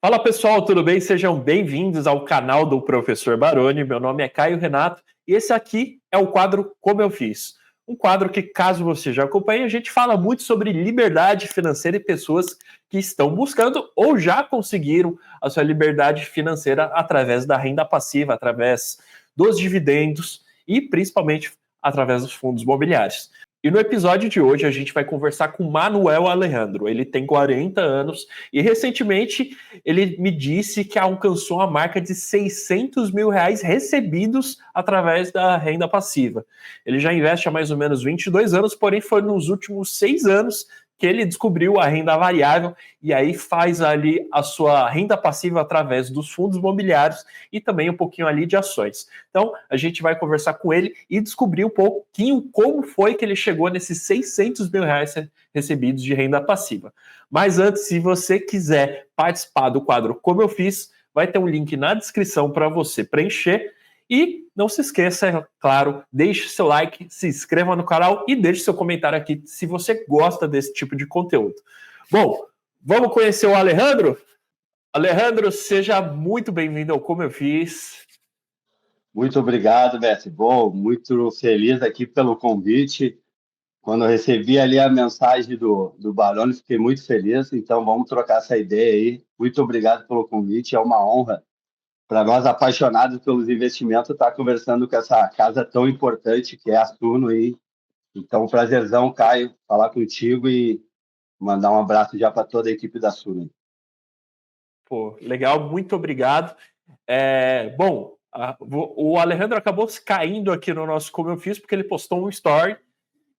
Fala pessoal, tudo bem? Sejam bem-vindos ao canal do Professor Baroni. Meu nome é Caio Renato e esse aqui é o quadro Como Eu Fiz. Um quadro que, caso você já acompanhe, a gente fala muito sobre liberdade financeira e pessoas que estão buscando ou já conseguiram a sua liberdade financeira através da renda passiva, através dos dividendos e principalmente através dos fundos imobiliários. E no episódio de hoje a gente vai conversar com Manuel Alejandro. Ele tem 40 anos e recentemente ele me disse que alcançou a marca de 600 mil reais recebidos através da renda passiva. Ele já investe há mais ou menos 22 anos, porém foi nos últimos 6 anos que ele descobriu a renda variável e aí faz ali a sua renda passiva através dos fundos imobiliários e também um pouquinho ali de ações. Então, a gente vai conversar com ele e descobrir um pouquinho como foi que ele chegou nesses 600 mil reais recebidos de renda passiva. Mas antes, se você quiser participar do quadro Como Eu Fiz, vai ter um link na descrição para você preencher. E não se esqueça, é claro, deixe seu like, se inscreva no canal e deixe seu comentário aqui se você gosta desse tipo de conteúdo. Bom, vamos conhecer o Alejandro? Alejandro, seja muito bem-vindo ao Como Eu Fiz. Muito obrigado, Messi. Bom, muito feliz aqui pelo convite. Quando eu recebi ali a mensagem do Baroni, fiquei muito feliz. Então, vamos trocar essa ideia aí. Muito obrigado pelo convite. É uma honra para nós, apaixonados pelos investimentos, estar conversando com essa casa tão importante que é a Suno aí. Então, prazerzão, Caio, falar contigo e mandar um abraço já para toda a equipe da Suno. Pô, legal, muito obrigado. Bom, o Alejandro acabou caindo aqui no nosso Como Eu Fiz, porque ele postou um story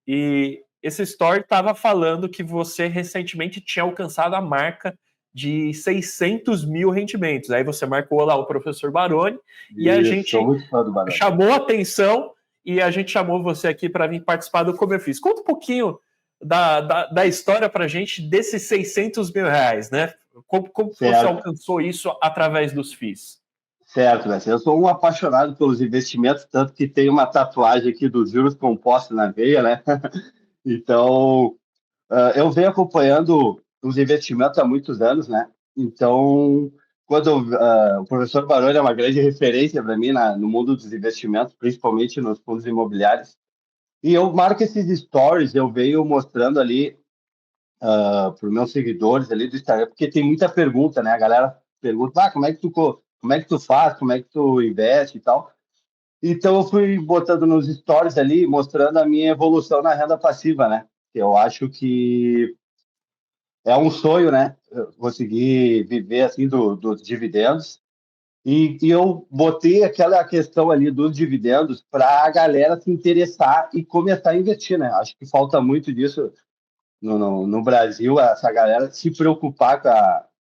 e esse story estava falando que você recentemente tinha alcançado a marca de 600 mil rendimentos. Aí você marcou lá o professor Baroni e a gente Sou muito fã do Baroni. chamou a atenção e a gente chamou você aqui para vir participar do Como Eu Fiz. Conta um pouquinho da história para a gente desses 600 mil reais, né? Como você alcançou isso através dos FIIs? Certo, Messi. Eu sou um apaixonado pelos investimentos, tanto que tem uma tatuagem aqui dos juros compostos na veia, né? Então, eu venho acompanhando os investimentos há muitos anos, né? Então, quando o professor Baroni é uma grande referência para mim no mundo dos investimentos, principalmente nos fundos imobiliários. E eu marco esses stories, eu venho mostrando ali para os meus seguidores ali do Instagram, porque tem muita pergunta, né? A galera pergunta, como é que tu faz, como é que tu investe e tal. Então, eu fui botando nos stories ali, mostrando a minha evolução na renda passiva, né? Eu acho que é um sonho, né? Eu conseguir viver assim dos dividendos. E eu botei aquela questão ali dos dividendos para a galera se interessar e começar a investir, né? Acho que falta muito disso no Brasil, essa galera se preocupar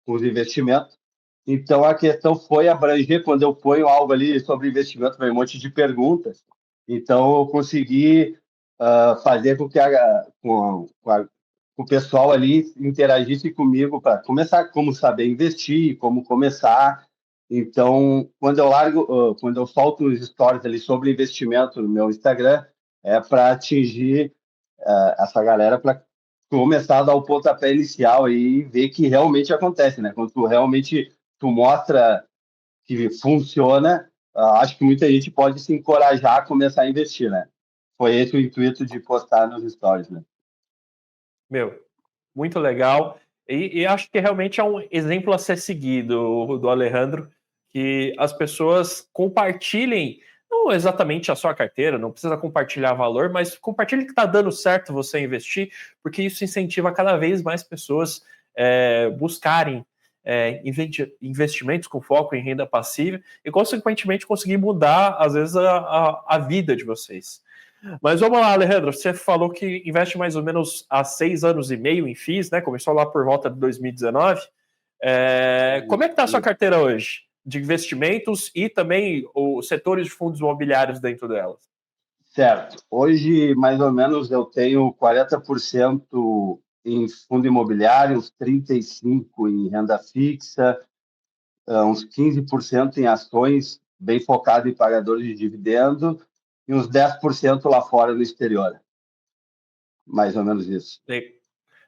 com os investimentos. Então, a questão foi abranger, quando eu ponho algo ali sobre investimento, vem um monte de perguntas. Então, eu consegui fazer com que o pessoal ali interagisse comigo para começar, como saber investir, como começar. Então, quando eu solto os stories ali sobre investimento no meu Instagram, é para atingir essa galera, para começar a dar o pontapé inicial e ver que realmente acontece, né? Quando tu mostra que funciona, acho que muita gente pode se encorajar a começar a investir, né? Foi esse o intuito de postar nos stories, né? Meu, muito legal. E acho que realmente é um exemplo a ser seguido do Alejandro, que as pessoas compartilhem, não exatamente a sua carteira, não precisa compartilhar valor, mas compartilhe que está dando certo você investir, porque isso incentiva cada vez mais pessoas buscarem investimentos com foco em renda passiva e, consequentemente, conseguir mudar, às vezes, a vida de vocês. Mas vamos lá, Alejandro, você falou que investe mais ou menos há 6 anos e meio em FIIs, né? Começou lá por volta de 2019. Como é que está a sua carteira hoje? De investimentos e também os setores de fundos imobiliários dentro delas? Certo. Hoje, mais ou menos, eu tenho 40% em fundo imobiliário, uns 35% em renda fixa, uns 15% em ações, bem focado em pagadores de dividendo, e uns 10% lá fora no exterior. Mais ou menos isso.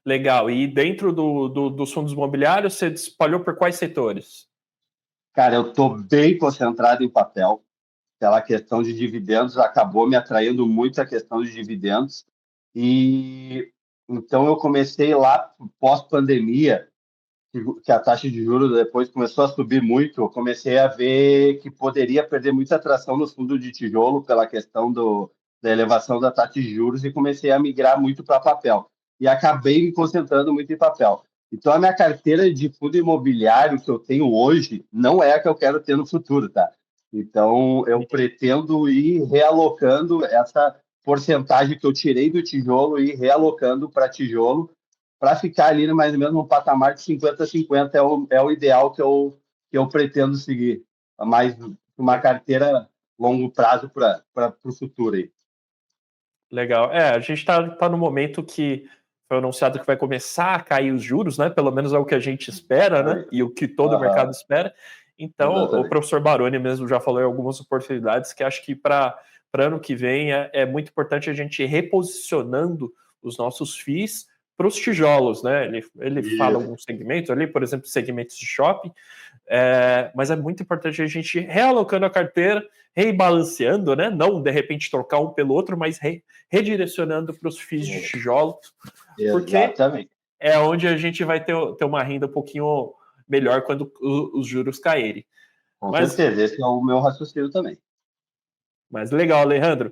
Legal. E dentro dos fundos imobiliários, você espalhou por quais setores? Cara, eu estou bem concentrado em papel. Aquela questão de dividendos acabou me atraindo muito a questão de dividendos. E então eu comecei lá pós-pandemia, que a taxa de juros depois começou a subir muito. Eu comecei a ver que poderia perder muita atração nos fundos de tijolo pela questão da elevação da taxa de juros e comecei a migrar muito para papel. E acabei me concentrando muito em papel. Então, a minha carteira de fundo imobiliário que eu tenho hoje não é a que eu quero ter no futuro, tá? Então, eu pretendo ir realocando essa porcentagem que eu tirei do tijolo e realocando para tijolo para ficar ali mais ou menos no patamar de 50-50 é o ideal que eu pretendo seguir. Mais uma carteira longo prazo para o futuro aí. Legal. A gente está no momento que foi anunciado que vai começar a cair os juros, né? Pelo menos é o que a gente espera, né? E o que todo o mercado espera. Então, o Exatamente. professor Baroni mesmo já falou em algumas oportunidades que acho que para ano que vem é muito importante a gente ir reposicionando os nossos FIIs para os tijolos, né? Ele fala Isso. alguns segmentos ali, por exemplo, segmentos de shopping, mas é muito importante a gente ir realocando a carteira, rebalanceando, né? Não de repente trocar um pelo outro, mas redirecionando para os FIIs de tijolo, porque Exatamente. é onde a gente vai ter uma renda um pouquinho melhor quando os juros caírem. Com Mas, certeza. Esse é o meu raciocínio também. mas legal, Alejandro.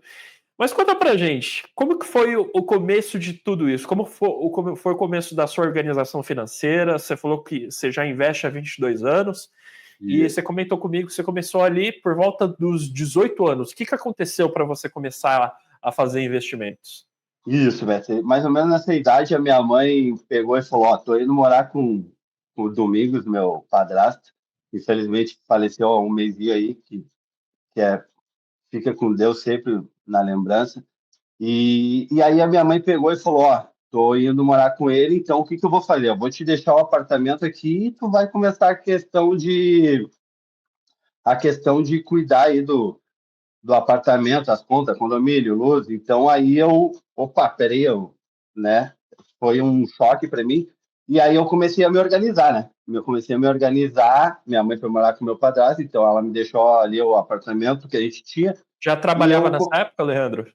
Mas conta pra gente, como que foi o começo de tudo isso? Como foi o começo da sua organização financeira? Você falou que você já investe há 22 anos e você Isso. comentou comigo que você começou ali por volta dos 18 anos. O que aconteceu para você começar a fazer investimentos? Isso, Beto. Mais ou menos nessa idade, a minha mãe pegou e falou: Ó, tô indo morar com o Domingos, meu padrasto. Infelizmente, faleceu há um mês aí, que fica com Deus sempre na lembrança. E aí a minha mãe pegou e falou: Ó, tô indo morar com ele, então o que que eu vou fazer? Eu vou te deixar o apartamento aqui e tu vai começar a questão de cuidar aí do apartamento, as contas, condomínio, luz. Então aí opa, peraí, né? Foi um choque para mim. E aí eu comecei a me organizar, né? Eu comecei a me organizar. Minha mãe foi morar com meu padrasto, então ela me deixou ali o apartamento que a gente tinha. Já E trabalhava eu, nessa época, Alejandro?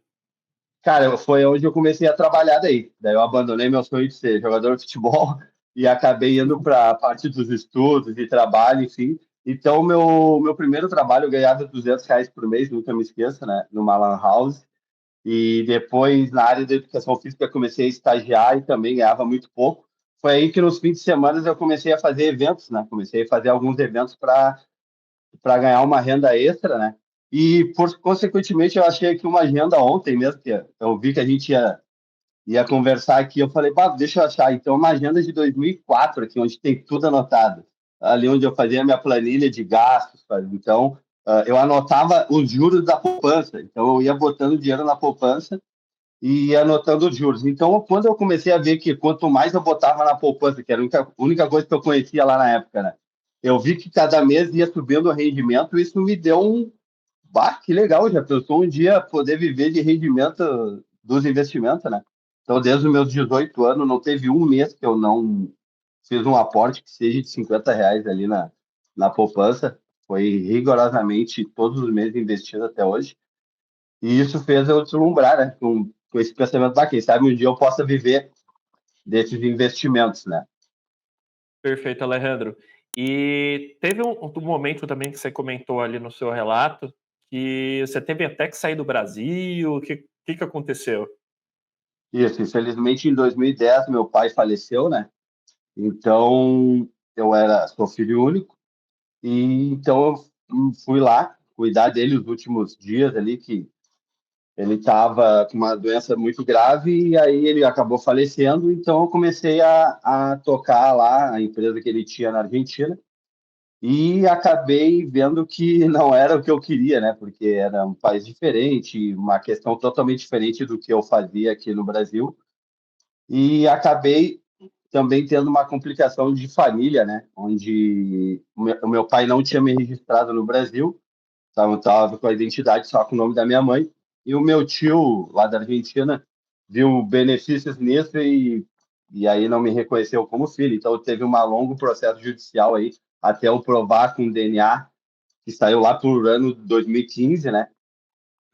cara, foi onde eu comecei a trabalhar daí. Daí eu abandonei meu sonho de ser jogador de futebol e acabei indo para a parte dos estudos e trabalho, enfim. Então, meu primeiro trabalho eu ganhava R$ 200 por mês, nunca me esqueça, né? Numa lan house. E depois, na área da educação física, comecei a estagiar e também ganhava muito pouco. Foi aí que nos fins de semana eu comecei a fazer eventos, né? Comecei a fazer alguns eventos para ganhar uma renda extra, né? E, consequentemente, eu achei aqui uma agenda ontem mesmo, que eu vi que a gente ia conversar aqui. Eu falei, bah, deixa eu achar. Então, uma agenda de 2004 aqui, onde tem tudo anotado. Ali onde eu fazia a minha planilha de gastos. Sabe? Então, eu anotava os juros da poupança. Então, eu ia botando dinheiro na poupança e ia anotando os juros. Então, quando eu comecei a ver que quanto mais eu botava na poupança, que era a única coisa que eu conhecia lá na época, né? Eu vi que cada mês ia subindo o rendimento, e isso me deu um. Bah, que legal, já pensou um dia poder viver de rendimento dos investimentos, né? Então, desde os meus 18 anos, não teve um mês que eu não fiz um aporte que seja de R$ 50 ali na poupança. Foi rigorosamente todos os meses investido até hoje. E isso fez eu deslumbrar, né? Com esse pensamento, quem sabe um dia eu possa viver desses investimentos, né? Perfeito, Alejandro. E teve um momento também que você comentou ali no seu relato que você teve até que sair do Brasil. O que aconteceu? Isso, infelizmente, em 2010, meu pai faleceu, né? Então, sou filho único. E então eu fui lá cuidar dele os últimos dias ali, que ele estava com uma doença muito grave e aí ele acabou falecendo. Então eu comecei a tocar lá a empresa que ele tinha na Argentina e acabei vendo que não era o que eu queria, né? Porque era um país diferente, uma questão totalmente diferente do que eu fazia aqui no Brasil. E acabei também tendo uma complicação de família, né? Onde o meu pai não tinha me registrado no Brasil, estava com a identidade só com o nome da minha mãe, e o meu tio, lá da Argentina, viu benefícios nisso e e aí não me reconheceu como filho. Então teve um longo processo judicial aí até eu provar com o DNA, que saiu lá por ano 2015, né?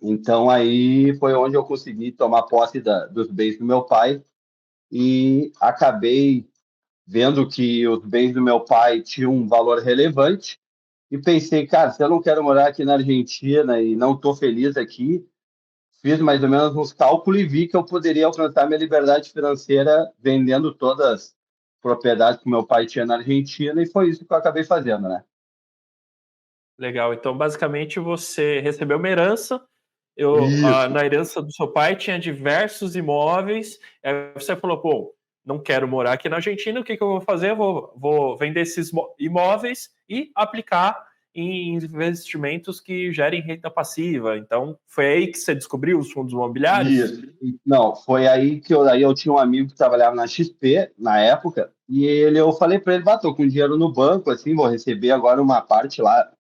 Então aí foi onde eu consegui tomar posse dos bens do meu pai e acabei vendo que os bens do meu pai tinham um valor relevante e pensei, cara, se eu não quero morar aqui na Argentina e não estou feliz aqui, fiz mais ou menos uns cálculos e vi que eu poderia alcançar minha liberdade financeira vendendo todas as propriedades que meu pai tinha na Argentina e foi isso que eu acabei fazendo, né? Legal. Então, basicamente, você recebeu uma herança. Isso. Na herança do seu pai tinha diversos imóveis. Aí você falou, pô, não quero morar aqui na Argentina, o que que eu vou fazer? Eu vou vender esses imóveis e aplicar em investimentos que gerem renda passiva. Então, foi aí que você descobriu os fundos imobiliários? Isso. Não, foi aí que aí eu tinha um amigo que trabalhava na XP na época, e eu falei para ele, tô com dinheiro no banco, assim, vou receber agora uma parte lá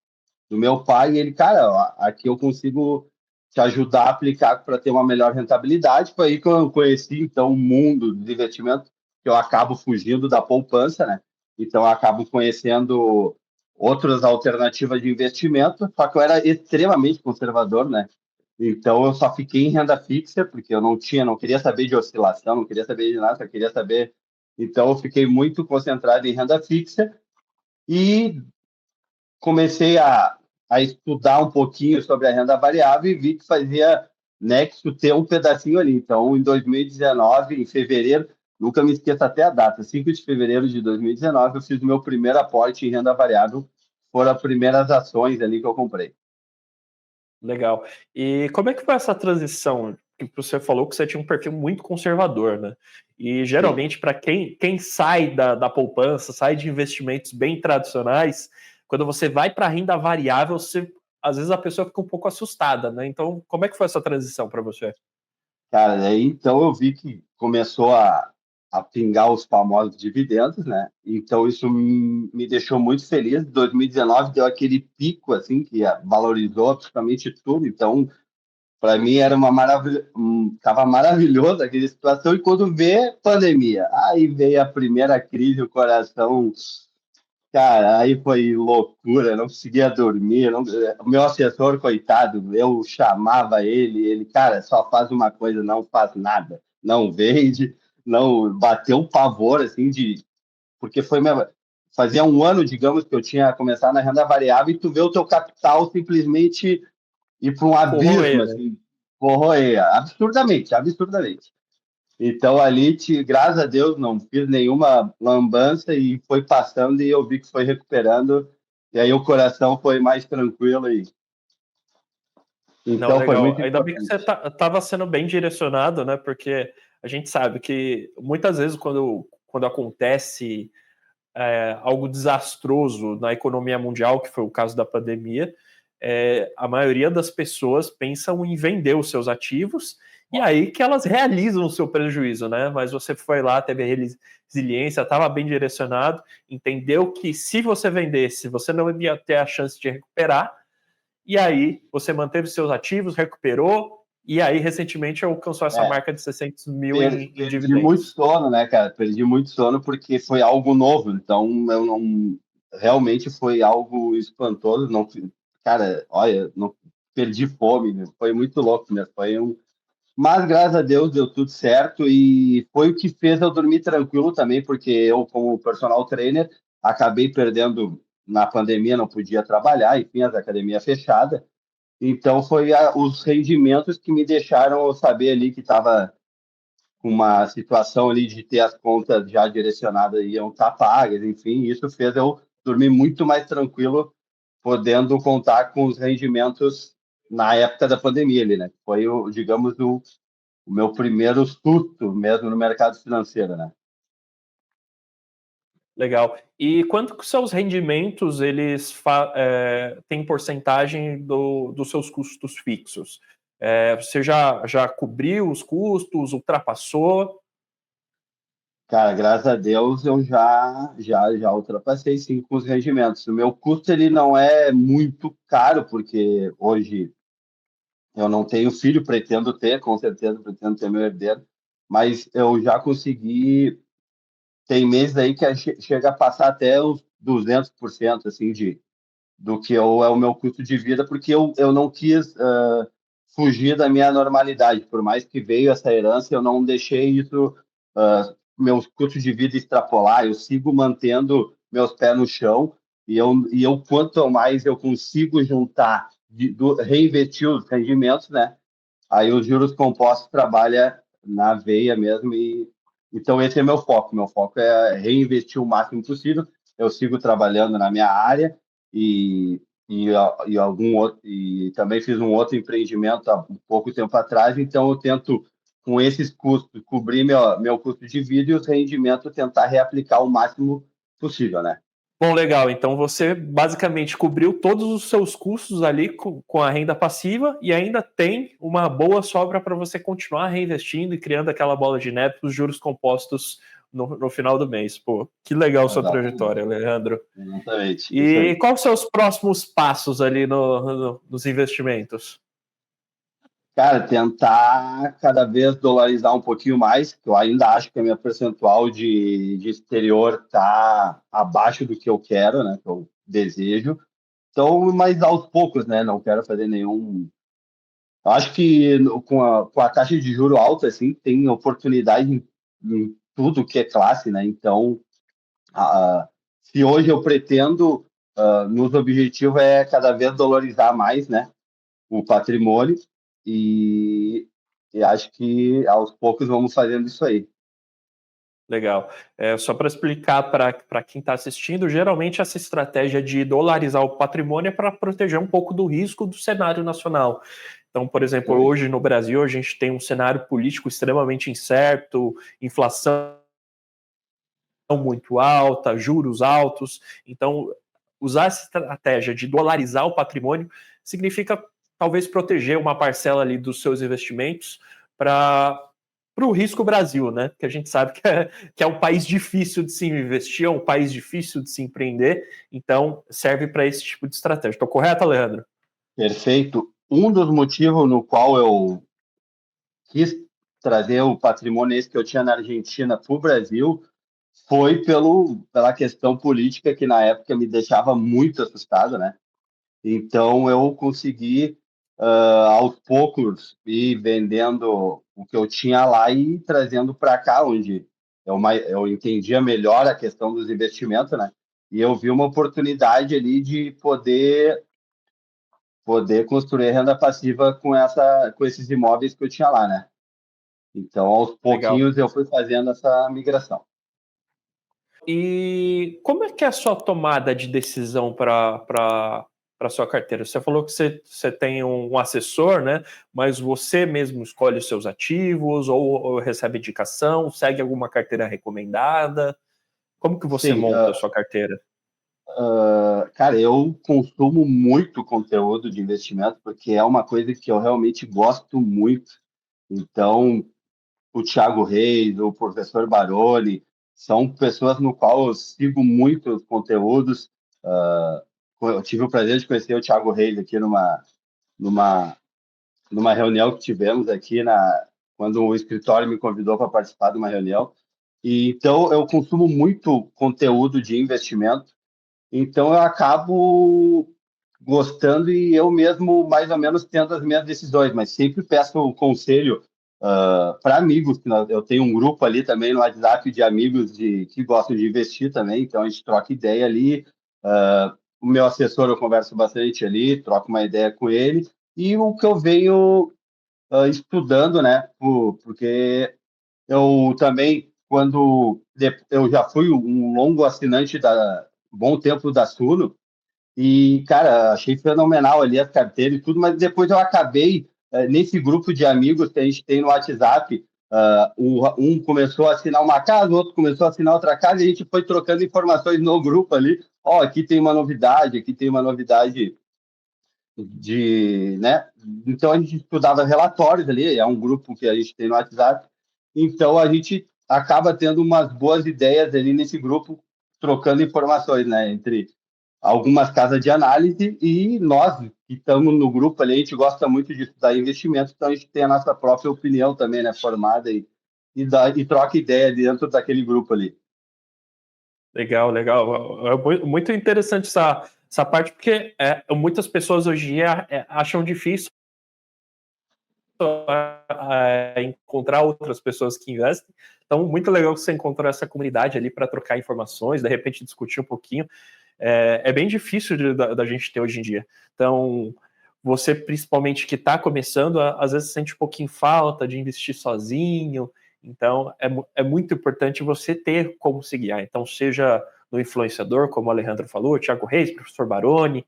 do meu pai, e ele, cara, ó, aqui eu consigo te ajudar a aplicar para ter uma melhor rentabilidade. Foi aí que eu conheci, então, o mundo dos investimentos, que eu acabo fugindo da poupança, né? Então, eu acabo conhecendo outras alternativas de investimento, só que eu era extremamente conservador, né? Então, eu só fiquei em renda fixa, porque eu não queria saber de oscilação, não queria saber de nada, só queria saber. Então, eu fiquei muito concentrado em renda fixa e comecei a estudar um pouquinho sobre a renda variável e vi que fazia nexo ter um pedacinho ali. Então, em 2019, em fevereiro, nunca me esqueço até a data, 5 de fevereiro de 2019, eu fiz o meu primeiro aporte em renda variável, foram as primeiras ações ali que eu comprei. Legal. E como é que foi essa transição? Que você falou que você tinha um perfil muito conservador, né? E Sim. geralmente, para quem sai da poupança, sai de investimentos bem tradicionais, quando você vai para a renda variável, às vezes a pessoa fica um pouco assustada, né? Então, como é que foi essa transição para você? Cara, aí então eu vi que começou a pingar os famosos dividendos, né? Então isso me deixou muito feliz. 2019 deu aquele pico assim que valorizou absolutamente tudo. Então, para mim era uma maravilha, tava maravilhoso aquela situação. E quando vê pandemia, aí veio a primeira crise, o coração, cara, aí foi loucura, não conseguia dormir. O meu assessor, coitado, eu chamava ele, cara, só faz uma coisa, não faz nada, não vende, não bateu um pavor assim de. Porque fazia um ano, digamos, que eu tinha começado na renda variável e tu vê o teu capital simplesmente ir para um abismo, Corroer, né? assim, corroer, absurdamente, absurdamente. Então, ali, graças a Deus, não fiz nenhuma lambança e foi passando e eu vi que foi recuperando. E aí o coração foi mais tranquilo. Não, Então, foi legal. muito Ainda bem que você importante. estava sendo bem direcionado, né? Porque a gente sabe que muitas vezes quando acontece algo desastroso na economia mundial, que foi o caso da pandemia, a maioria das pessoas pensam em vender os seus ativos e aí que elas realizam o seu prejuízo, né? Mas você foi lá, teve resiliência, estava bem direcionado, entendeu que se você vendesse, você não ia ter a chance de recuperar, e aí você manteve seus ativos, recuperou, e aí recentemente alcançou essa É, marca de 600 mil em perdi muito dividendos. sono, né, cara? Perdi muito sono porque foi algo novo. Então, eu não. Realmente foi algo espantoso. Não, cara, olha, não perdi fome, né? Foi muito louco, né? Foi um. Mas, graças a Deus, deu tudo certo e foi o que fez eu dormir tranquilo também, porque eu, como personal trainer, acabei perdendo na pandemia, não podia trabalhar, enfim, as academias fechadas. Então, foi os rendimentos que me deixaram eu saber ali que estava com uma situação ali de ter as contas já direcionadas iam estar pagas, enfim, isso fez eu dormir muito mais tranquilo, podendo contar com os rendimentos na época da pandemia ali, né? Foi, digamos, o meu primeiro susto mesmo no mercado financeiro, né? Legal. E quanto que seus rendimentos têm porcentagem dos seus custos fixos? Você já cobriu os custos, ultrapassou? Cara, graças a Deus eu já ultrapassei sim com os rendimentos. O meu custo ele não é muito caro, porque hoje eu não tenho filho, pretendo ter, com certeza pretendo ter meu herdeiro, mas eu já consegui. tem meses aí que chega a passar até os 200% assim, do que é o meu custo de vida, porque eu não quis fugir da minha normalidade. Por mais que veio essa herança, eu não deixei isso, meus custos de vida extrapolar. Eu sigo mantendo meus pés no chão e eu quanto mais eu consigo juntar, reinvestir os rendimentos, né? Aí os juros compostos trabalha na veia mesmo então esse é meu foco. Meu foco é reinvestir o máximo possível. Eu sigo trabalhando na minha área e algum outro e também fiz um outro empreendimento há um pouco tempo atrás. Então eu tento com esses custos cobrir meu custo de vida e os rendimentos tentar reaplicar o máximo possível, né? Bom, legal. Então você basicamente cobriu todos os seus custos ali com a renda passiva e ainda tem uma boa sobra para você continuar reinvestindo e criando aquela bola de neve para os juros compostos no final do mês. Pô, que legal sua Exatamente. trajetória, Alejandro. Exatamente. Isso E aí. quais são os próximos passos ali nos investimentos? Cara, tentar cada vez dolarizar um pouquinho mais, que eu ainda acho que a minha percentual de exterior está abaixo do que eu quero, né? Que eu desejo. Então, mas aos poucos, né? Não quero fazer nenhum. Eu acho que com a taxa de juro alta, assim, tem oportunidade em tudo que é classe, né? Então, se hoje eu pretendo, nos objetivos é cada vez dolarizar mais, né? O patrimônio e, e acho que aos poucos vamos fazendo isso aí. Legal. Só para explicar para quem está assistindo, geralmente essa estratégia de dolarizar o patrimônio é para proteger um pouco do risco do cenário nacional. Então, por exemplo, hoje no Brasil a gente tem um cenário político extremamente incerto, inflação muito alta, juros altos. Então, usar essa estratégia de dolarizar o patrimônio significa talvez proteger uma parcela ali dos seus investimentos para o risco Brasil, né? Que a gente sabe que é um país difícil de se investir, é um país difícil de se empreender, então serve para esse tipo de estratégia. Estou correto, Leandro? Perfeito. Um dos motivos no qual eu quis trazer o patrimônio esse que eu tinha na Argentina para o Brasil foi pela questão política que na época me deixava muito assustado, né? Então eu consegui aos poucos ir vendendo o que eu tinha lá e trazendo para cá, onde eu entendia melhor a questão dos investimentos, né? E eu vi uma oportunidade ali de poder construir renda passiva com esses imóveis que eu tinha lá, né? Então, aos Legal. pouquinhos, eu fui fazendo essa migração. E como é que é a sua tomada de decisão para sua carteira? Você falou que você tem um assessor, né? Mas você mesmo escolhe os seus ativos ou recebe indicação, segue alguma carteira recomendada? Como que você Sim, monta a sua carteira? cara, eu consumo muito conteúdo de investimento porque é uma coisa que eu realmente gosto muito. Então, o Thiago Reis, o professor Baroni, são pessoas no qual eu sigo muito os conteúdos. Uh, eu tive o prazer de conhecer o Thiago Reis aqui numa, numa reunião que tivemos aqui quando o escritório me convidou para participar de uma reunião. E, então, eu consumo muito conteúdo de investimento. Então, eu acabo gostando e eu mesmo, mais ou menos, tendo as minhas decisões, mas sempre peço o conselho para amigos. Eu tenho um grupo ali também no WhatsApp de amigos que gostam de investir também, então a gente troca ideia ali. O meu assessor eu converso bastante ali, troco uma ideia com ele, e o que eu venho estudando, né? Porque eu também, eu já fui um longo assinante bom tempo da Suno, e, cara, achei fenomenal ali as carteiras e tudo, mas depois eu acabei, nesse grupo de amigos que a gente tem no WhatsApp, um começou a assinar uma casa, o outro começou a assinar outra casa, e a gente foi trocando informações no grupo ali. Ó, aqui tem uma novidade, aqui tem uma novidade né? Então a gente estudava relatórios ali, é um grupo que a gente tem no WhatsApp, então a gente acaba tendo umas boas ideias ali nesse grupo, trocando informações, né? Entre algumas casas de análise e nós que estamos no grupo ali, a gente gosta muito de estudar investimentos, então a gente tem a nossa própria opinião também, né, formada e troca ideia dentro daquele grupo ali. Legal, legal. É muito interessante essa parte, porque muitas pessoas hoje em dia acham difícil encontrar outras pessoas que investem. Então, muito legal que você encontrou essa comunidade ali para trocar informações, de repente discutir um pouquinho. É bem difícil da gente ter hoje em dia. Então, você, principalmente que está começando, às vezes sente um pouquinho falta de investir sozinho. Então, é muito importante você ter como se guiar. Então, seja no influenciador, como o Alejandro falou, Thiago Reis, professor Baroni,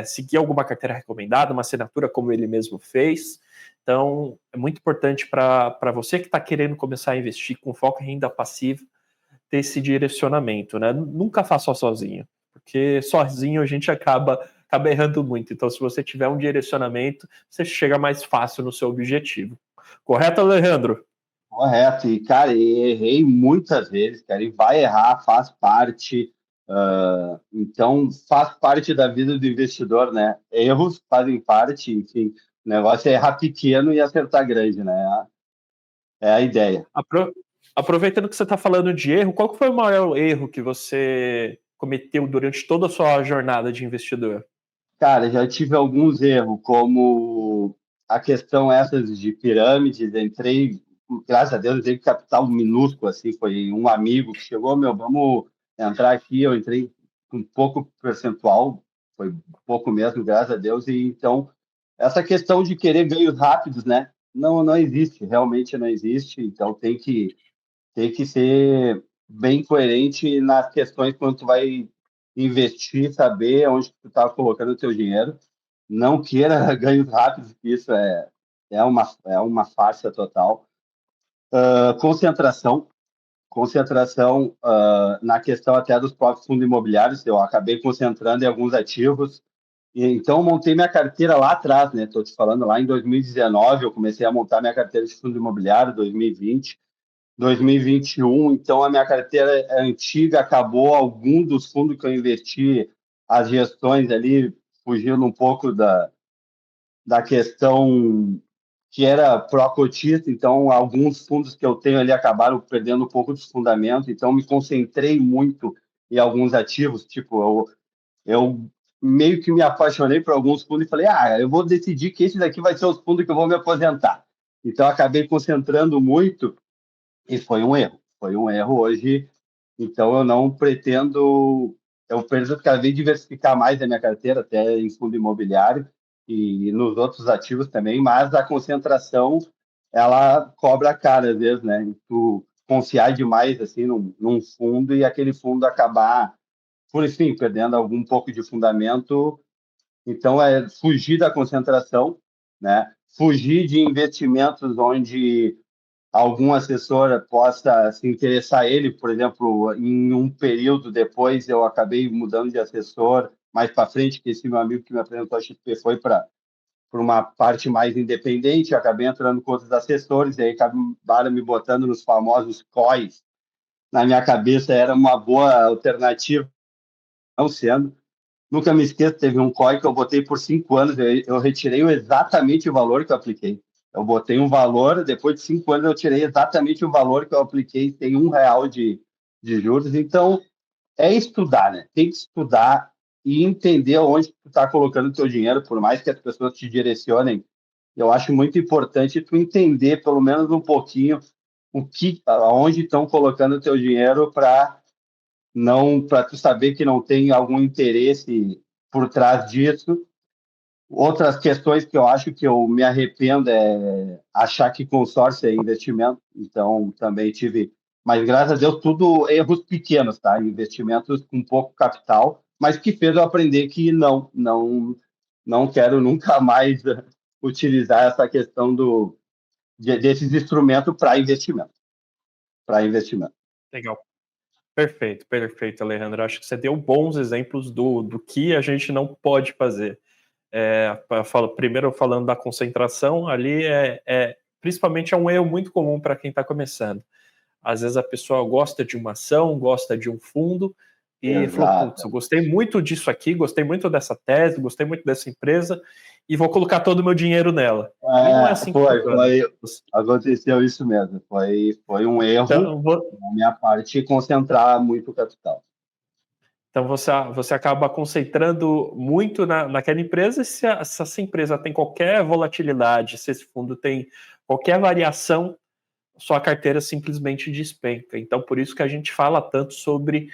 seguir alguma carteira recomendada, uma assinatura como ele mesmo fez. Então, é muito importante para você que está querendo começar a investir com foco em renda passiva, ter esse direcionamento, né? Nunca faça sozinho, porque sozinho a gente acaba errando muito. Então, se você tiver um direcionamento, você chega mais fácil no seu objetivo. Correto, Alejandro? Correto, e cara, errei muitas vezes, cara, e vai errar, faz parte, então faz parte da vida do investidor, né? Erros fazem parte, enfim, o negócio é errar pequeno e acertar grande, né? É a ideia. Aproveitando que você está falando de erro, qual que foi o maior erro que você cometeu durante toda a sua jornada de investidor? Cara, já tive alguns erros, como a questão essas de pirâmides, entrei, graças a Deus, entrei com capital minúsculo, assim, foi um amigo que chegou, meu, vamos entrar aqui, eu entrei com pouco percentual, foi pouco mesmo, graças a Deus, e então, essa questão de querer ganhos rápidos, né, não existe, realmente não existe, então tem que ser bem coerente nas questões quando tu vai investir, saber onde tu está colocando o teu dinheiro. Não queira ganhos rápidos, que isso é uma farsa total. Concentração. Concentração na questão até dos próprios fundos imobiliários. Eu acabei concentrando em alguns ativos. E, então, montei minha carteira lá atrás, né? Estou te falando, lá em 2019, eu comecei a montar minha carteira de fundo imobiliário, 2020. 2021, então a minha carteira é antiga, acabou algum dos fundos que eu investi, as gestões ali, fugindo um pouco da questão que era pró-cotista, então alguns fundos que eu tenho ali acabaram perdendo um pouco dos fundamentos, então me concentrei muito em alguns ativos, tipo, eu meio que me apaixonei por alguns fundos e falei, eu vou decidir que esse daqui vai ser os fundos que eu vou me aposentar. Então acabei concentrando muito e foi um erro. Foi um erro hoje. Então, eu não pretendo. Eu pretendo cada vez diversificar mais a minha carteira, até em fundo imobiliário e nos outros ativos também, mas a concentração, ela cobra caro às vezes, né? Tu confiar demais assim num fundo e aquele fundo acabar, por enfim, perdendo algum pouco de fundamento. Então, é fugir da concentração, né? Fugir de investimentos onde algum assessor possa se interessar ele, por exemplo, em um período depois eu acabei mudando de assessor mais para frente, que esse meu amigo que me apresentou a XP foi para uma parte mais independente, eu acabei entrando com outros assessores, e aí acabaram me botando nos famosos COIs. Na minha cabeça era uma boa alternativa, não sendo. Nunca me esqueço, teve um COI que eu botei por 5 anos, eu retirei exatamente o valor que eu apliquei. Eu botei um valor, depois de 5 anos eu tirei exatamente o valor que eu apliquei, tem R$ 1 de juros. Então, é estudar, né? Tem que estudar e entender onde tu está colocando o teu dinheiro, por mais que as pessoas te direcionem. Eu acho muito importante tu entender, pelo menos um pouquinho, aonde estão colocando o teu dinheiro para tu saber que não tem algum interesse por trás disso. Outras questões que eu acho que eu me arrependo é achar que consórcio é investimento, então também tive, mas graças a Deus tudo erros pequenos, tá? Investimentos com pouco capital, mas que fez eu aprender que não quero nunca mais utilizar essa questão desses instrumentos para investimento, para investimento. Legal. Perfeito, perfeito, Alejandro. Acho que você deu bons exemplos do que a gente não pode fazer. Primeiro, falando da concentração, ali principalmente é um erro muito comum para quem está começando. Às vezes a pessoa gosta de uma ação, gosta de um fundo, e falou, putz, Exato. eu gostei muito disso aqui, gostei muito dessa tese, gostei muito dessa empresa, e vou colocar todo o meu dinheiro nela. E não é assim que funciona. Aconteceu isso mesmo. Foi um erro Então, da minha parte concentrar muito o capital. Então você acaba concentrando muito naquela empresa, e se essa empresa tem qualquer volatilidade, se esse fundo tem qualquer variação, sua carteira simplesmente despenca. Então, por isso que a gente fala tanto sobre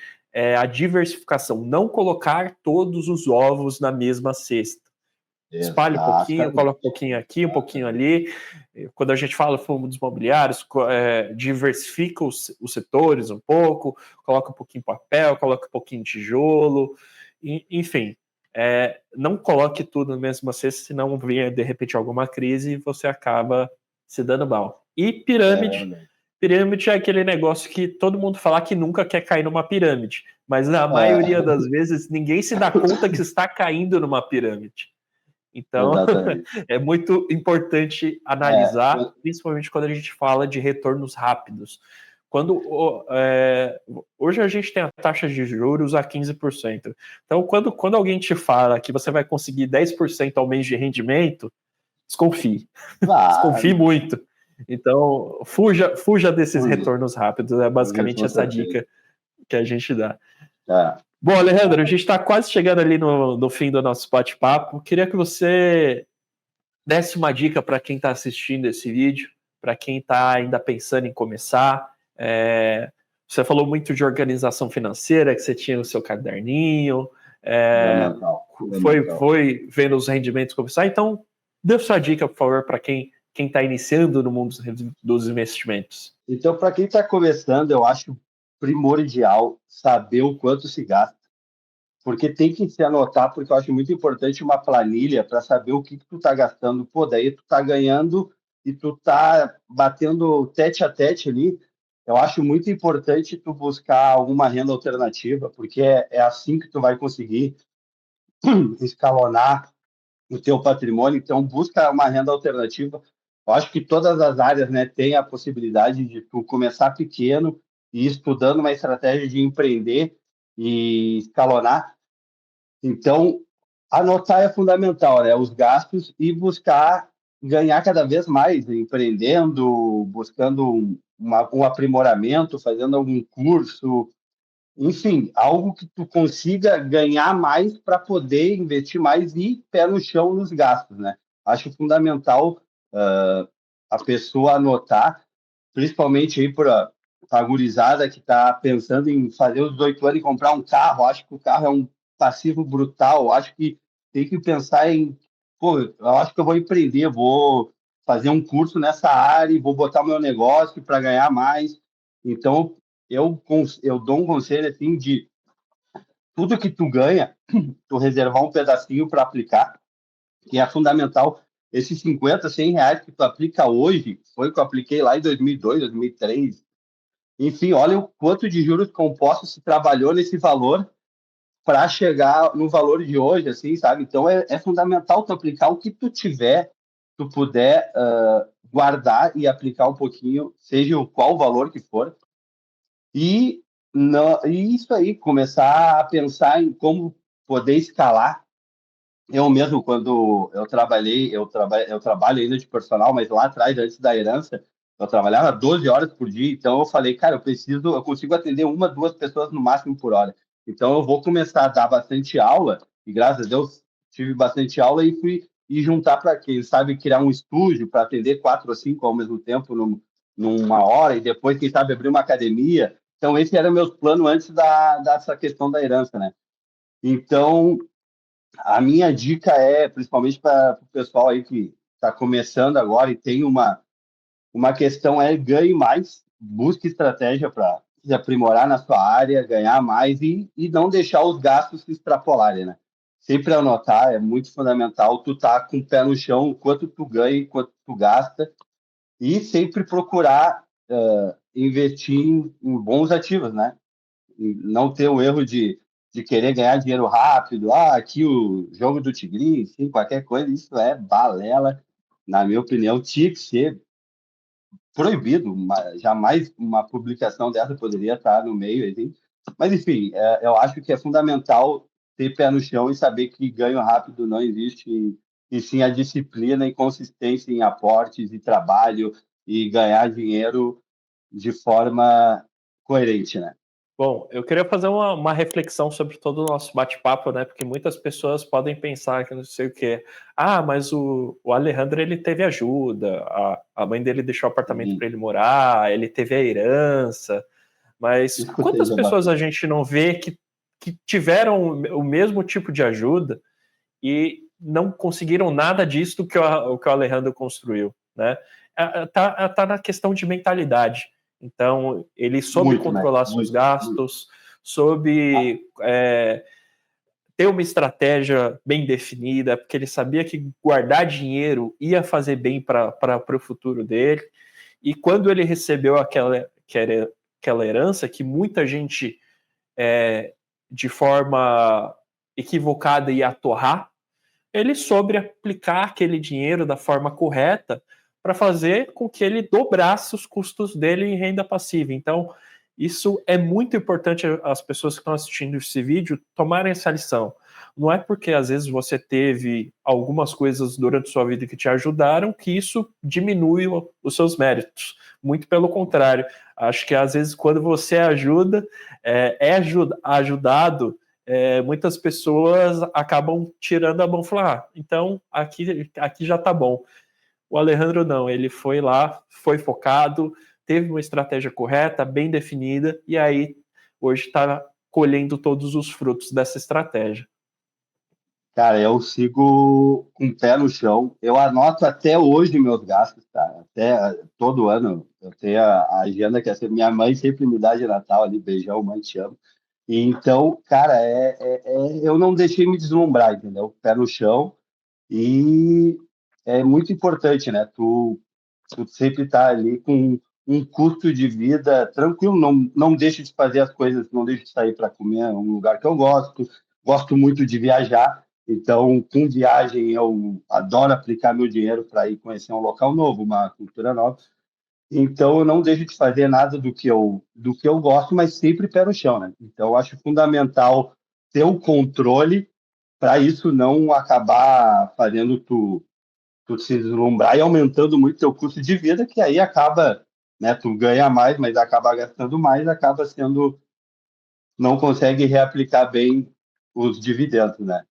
a diversificação, não colocar todos os ovos na mesma cesta. Espalha um pouquinho, coloca um pouquinho aqui, um pouquinho ali. Quando a gente fala fundos imobiliários, diversifica os setores um pouco, coloca um pouquinho papel, coloca um pouquinho tijolo, enfim. Não coloque tudo na mesma cesta, senão venha de repente alguma crise e você acaba se dando mal. E pirâmide. Pirâmide é aquele negócio que todo mundo fala que nunca quer cair numa pirâmide, mas na maioria das vezes ninguém se dá conta que está caindo numa pirâmide. Então, é muito importante analisar, principalmente quando a gente fala de retornos rápidos. Hoje a gente tem a taxa de juros a 15%. Então, quando alguém te fala que você vai conseguir 10% ao mês de rendimento, desconfie. Desconfie muito. Então, fuja desses retornos rápidos. É basicamente essa dica que a gente dá. Bom, Alejandro, a gente está quase chegando ali no fim do nosso bate-papo. Queria que você desse uma dica para quem está assistindo esse vídeo, para quem está ainda pensando em começar. Você falou muito de organização financeira, que você tinha o seu caderninho, foi vendo os rendimentos começar. Então, dê sua dica, por favor, para quem está iniciando no mundo dos investimentos. Então, para quem está começando, eu acho primordial saber o quanto se gasta, porque tem que se anotar, porque eu acho muito importante uma planilha para saber o que tu está gastando. Pô, daí tu está ganhando e tu está batendo tete a tete ali. Eu acho muito importante tu buscar alguma renda alternativa, porque é assim que tu vai conseguir escalonar o teu patrimônio. Então, busca uma renda alternativa. Eu acho que todas as áreas, né, têm a possibilidade de tu começar pequeno e ir estudando uma estratégia de empreender e escalonar. Então, anotar é fundamental, né? Os gastos e buscar ganhar cada vez mais, empreendendo, buscando um aprimoramento, fazendo algum curso, enfim, algo que tu consiga ganhar mais para poder investir mais e pé no chão nos gastos, né? Acho fundamental a pessoa anotar, principalmente aí para a gurizada que está pensando em fazer os 18 anos e comprar um carro. Acho que o carro é um passivo brutal. Acho que tem que pensar em, pô, eu acho que eu vou empreender, vou fazer um curso nessa área e vou botar meu negócio para ganhar mais. Então, eu dou um conselho assim de tudo que tu ganha, tu reservar um pedacinho para aplicar, que é fundamental. Esses 50, 100 reais que tu aplica hoje, foi o que eu apliquei lá em 2002, 2003. Enfim, olha o quanto de juros compostos se trabalhou nesse valor para chegar no valor de hoje, assim, sabe? Então, é fundamental tu aplicar o que tu tiver, tu puder guardar e aplicar um pouquinho, seja qual valor que for. E isso aí, começar a pensar em como poder escalar. Eu mesmo, quando eu trabalho ainda de personal, mas lá atrás, antes da herança, eu trabalhava 12 horas por dia. Então, eu falei, cara, eu consigo atender uma, duas pessoas no máximo por hora. Então, eu vou começar a dar bastante aula, e graças a Deus tive bastante aula e fui juntar para quem sabe criar um estúdio para atender 4 ou 5 ao mesmo tempo numa hora, e depois, quem sabe, abrir uma academia. Então, esse era o meu plano antes dessa questão da herança, né? Então, a minha dica é, principalmente para o pessoal aí que está começando agora e tem uma questão, ganhe mais, busque estratégia para se aprimorar na sua área, ganhar mais e não deixar os gastos se extrapolarem, né? Sempre anotar, é muito fundamental tu tá com o pé no chão, o quanto tu ganha, quanto tu gasta, e sempre procurar investir em bons ativos, né? E não ter o erro de querer ganhar dinheiro rápido. Aqui o jogo do tigrinho, enfim, qualquer coisa, isso é balela. Na minha opinião, tinha que ser proibido. Jamais uma publicação dessa poderia estar no meio. Assim. Mas, enfim, eu acho que é fundamental ter pé no chão e saber que ganho rápido não existe e sim a disciplina e consistência em aportes e trabalho e ganhar dinheiro de forma coerente, né? Bom, eu queria fazer uma reflexão sobre todo o nosso bate-papo, né? Porque muitas pessoas podem pensar que não sei o quê. Ah, mas o Alejandro, ele teve ajuda, a mãe dele deixou o apartamento E para ele morar, ele teve a herança. Mas escutei quantas já pessoas a bastante. gente não vê que tiveram o mesmo tipo de ajuda e não conseguiram nada disso que o Alejandro construiu, né? Tá na questão de mentalidade. Então, ele soube Muito, né? controlar seus Muito, muito. gastos, soube ter uma estratégia bem definida, porque ele sabia que guardar dinheiro ia fazer bem para o futuro dele. E quando ele recebeu aquela herança que muita gente, de forma equivocada, ia torrar, ele soube aplicar aquele dinheiro da forma correta para fazer com que ele dobrasse os custos dele em renda passiva. Então, isso é muito importante as pessoas que estão assistindo esse vídeo tomarem essa lição. Não é porque às vezes você teve algumas coisas durante sua vida que te ajudaram que isso diminui os seus méritos. Muito pelo contrário. Acho que às vezes quando você ajuda, ajudado, muitas pessoas acabam tirando a mão e falam, então aqui já tá bom. O Alejandro não, ele foi lá, foi focado, teve uma estratégia correta, bem definida, e aí hoje está colhendo todos os frutos dessa estratégia. Cara, eu sigo com o pé no chão. Eu anoto até hoje meus gastos, cara. Até todo ano eu tenho a agenda que minha mãe sempre me dá de Natal ali, beijão, mãe, te amo. E então, cara, eu não deixei me deslumbrar, entendeu? Pé no chão. E é muito importante, né? Tu sempre tá ali com um custo de vida tranquilo, não deixo de fazer as coisas, não deixo de sair para comer, é um lugar que eu gosto muito de viajar, então com viagem eu adoro aplicar meu dinheiro para ir conhecer um local novo, uma cultura nova, então eu não deixo de fazer nada do que eu gosto, mas sempre pé no chão, né? Então eu acho fundamental ter o controle para isso não acabar fazendo tu se deslumbrar e aumentando muito teu custo de vida, que aí acaba, né, tu ganha mais, mas acaba gastando mais, acaba sendo, não consegue reaplicar bem os dividendos, né?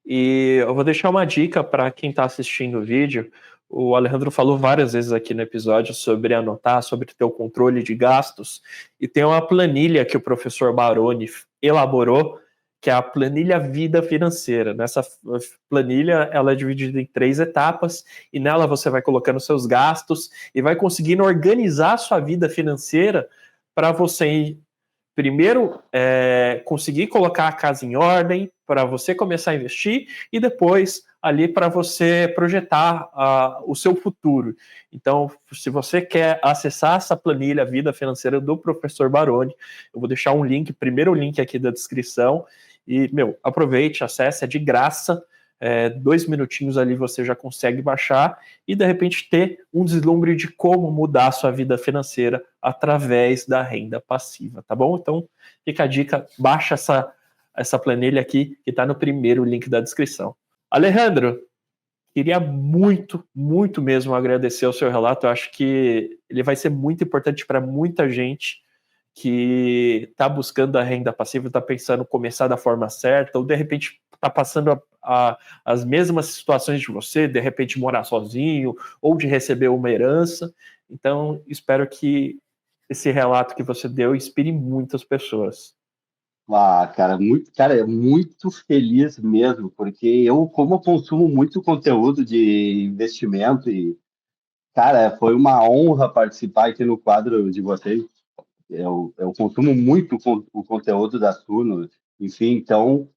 E eu vou deixar uma dica para quem está assistindo o vídeo. O Alejandro falou várias vezes aqui no episódio sobre anotar, sobre ter o controle de gastos, e tem uma planilha que o professor Baroni elaborou, que é a planilha Vida Financeira. Nessa planilha, ela é dividida em 3 etapas, e nela você vai colocando seus gastos e vai conseguindo organizar a sua vida financeira para você primeiro conseguir colocar a casa em ordem para você começar a investir e depois ali para você projetar o seu futuro. Então, se você quer acessar essa planilha Vida Financeira do professor Baroni, eu vou deixar um link, primeiro link aqui da descrição, e, aproveite, acesse, é de graça, 2 minutinhos ali você já consegue baixar e de repente ter um deslumbre de como mudar a sua vida financeira através da renda passiva, tá bom? Então fica a dica, baixa essa planilha aqui que está no primeiro link da descrição. Alejandro, queria muito, muito mesmo agradecer o seu relato. Eu acho que ele vai ser muito importante para muita gente que está buscando a renda passiva, está pensando em começar da forma certa, ou de repente está passando as mesmas situações de você, de repente morar sozinho, ou de receber uma herança. Então, espero que esse relato que você deu inspire muitas pessoas. Ah, cara, é muito feliz mesmo, porque como eu consumo muito conteúdo de investimento e, cara, foi uma honra participar aqui no quadro de vocês. Eu consumo muito o conteúdo da Suno, enfim, então,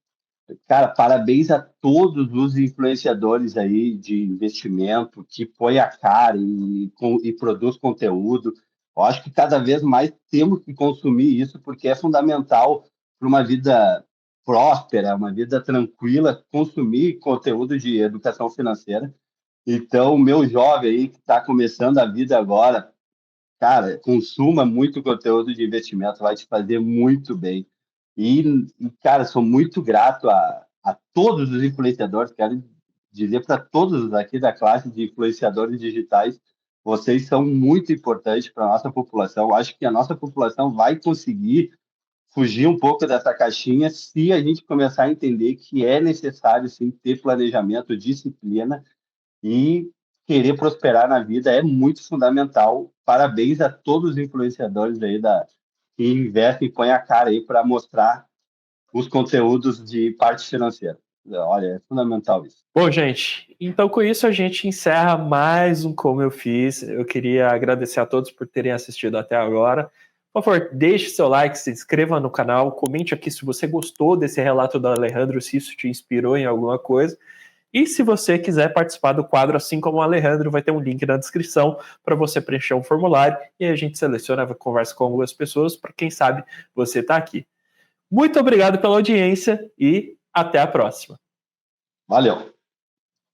cara, parabéns a todos os influenciadores aí de investimento que põe a cara e produz conteúdo. Eu acho que cada vez mais temos que consumir isso, porque é fundamental para uma vida próspera, uma vida tranquila, consumir conteúdo de educação financeira. Então, o meu jovem aí que está começando a vida agora, cara, consuma muito conteúdo de investimento, vai te fazer muito bem. Cara, sou muito grato a todos os influenciadores, quero dizer para todos aqui da classe de influenciadores digitais, vocês são muito importantes para a nossa população. Acho que a nossa população vai conseguir fugir um pouco dessa caixinha se a gente começar a entender que é necessário, sim, ter planejamento, disciplina e querer prosperar na vida é muito fundamental. Parabéns a todos os influenciadores aí que investem e põem a cara aí para mostrar os conteúdos de parte financeira. Olha, é fundamental isso. Bom, gente, então com isso a gente encerra mais um Como Eu Fiz. Eu queria agradecer a todos por terem assistido até agora. Por favor, deixe seu like, se inscreva no canal, comente aqui se você gostou desse relato do Alejandro, se isso te inspirou em alguma coisa. E se você quiser participar do quadro, assim como o Alejandro, vai ter um link na descrição para você preencher um formulário e a gente seleciona, conversa com algumas pessoas para quem sabe você está aqui. Muito obrigado pela audiência e até a próxima. Valeu!